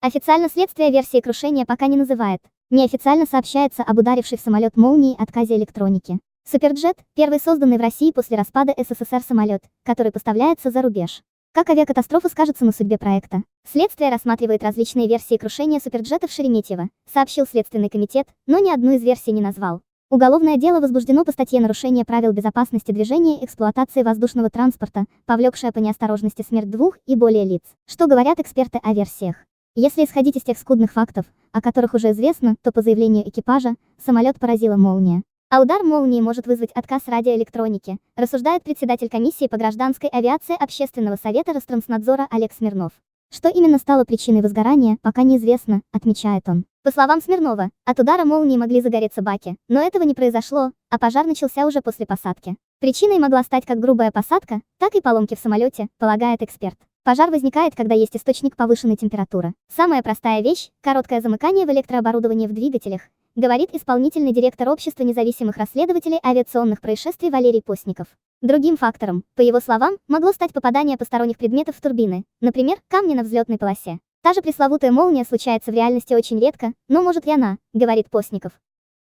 Официально следствие версии крушения пока не называет. Неофициально сообщается об ударившей в самолет молнии отказе электроники. Суперджет – первый созданный в России после распада СССР самолет, который поставляется за рубеж. Как авиакатастрофа скажется на судьбе проекта? Следствие рассматривает различные версии крушения суперджета в Шереметьево, сообщил Следственный комитет, но ни одну из версий не назвал. Уголовное дело возбуждено по статье «Нарушение правил безопасности движения и эксплуатации воздушного транспорта, повлекшее по неосторожности смерть двух и более лиц». Что говорят эксперты о версиях? Если исходить из тех скудных фактов, о которых уже известно, то по заявлению экипажа, самолет поразила молния. А удар молнии может вызвать отказ радиоэлектроники, рассуждает председатель комиссии по гражданской авиации Общественного совета Ространснадзора Олег Смирнов. Что именно стало причиной возгорания, пока неизвестно, отмечает он. По словам Смирнова, от удара молнии могли загореться баки, но этого не произошло, а пожар начался уже после посадки. Причиной могла стать как грубая посадка, так и поломки в самолете, полагает эксперт. Пожар возникает, когда есть источник повышенной температуры. Самая простая вещь – короткое замыкание в электрооборудовании в двигателях, говорит исполнительный директор Общества независимых расследователей авиационных происшествий Валерий Постников. Другим фактором, по его словам, могло стать попадание посторонних предметов в турбины, например, камни на взлетной полосе. Та же пресловутая молния случается в реальности очень редко, но может и она, говорит Постников.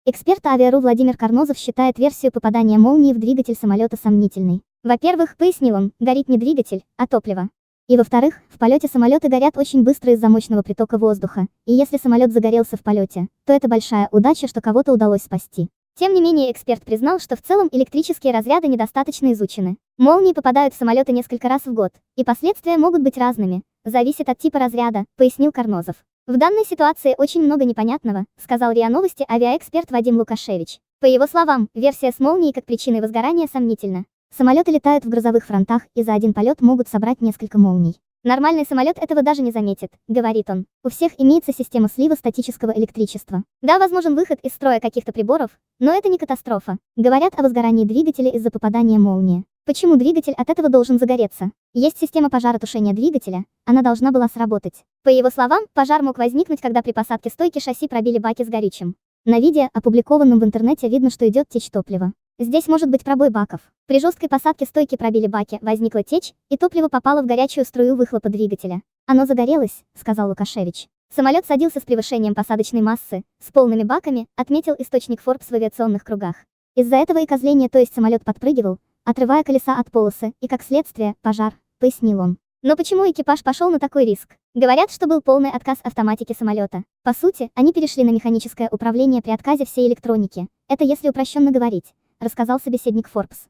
Эксперт Авиа.ру Владимир Карнозов считает версию попадания молнии в двигатель самолета сомнительной. Во-первых, пояснил он, горит не двигатель, а топливо. И во-вторых, в полете самолеты горят очень быстро из-за мощного притока воздуха, и если самолет загорелся в полете, то это большая удача, что кого-то удалось спасти. Тем не менее, эксперт признал, что в целом электрические разряды недостаточно изучены. Молнии попадают в самолеты несколько раз в год, и последствия могут быть разными, зависит от типа разряда, пояснил Карнозов. В данной ситуации очень много непонятного, сказал РИА Новости авиаэксперт Вадим Лукашевич. По его словам, версия с молнией как причиной возгорания сомнительна. Самолеты летают в грозовых фронтах, и за один полет могут собрать несколько молний. Нормальный самолет этого даже не заметит, говорит он. У всех имеется система слива статического электричества. Да, возможен выход из строя каких-то приборов, но это не катастрофа. Говорят о возгорании двигателя из-за попадания молнии. Почему двигатель от этого должен загореться? Есть система пожаротушения двигателя, она должна была сработать. По его словам, пожар мог возникнуть, когда при посадке стойки шасси пробили баки с горючим. На видео, опубликованном в интернете, видно, что идет течь топлива. Здесь может быть пробой баков. При жесткой посадке стойки пробили баки, возникла течь, и топливо попало в горячую струю выхлопа двигателя. Оно загорелось, сказал Лукашевич. Самолет садился с превышением посадочной массы, с полными баками, отметил источник Forbes в авиационных кругах. Из-за этого и козление, то есть самолет подпрыгивал, отрывая колеса от полосы, и как следствие, пожар, пояснил он. Но почему экипаж пошел на такой риск? Говорят, что был полный отказ автоматики самолета. По сути, они перешли на механическое управление при отказе всей электроники. Это если упрощенно говорить, рассказал собеседник Forbes.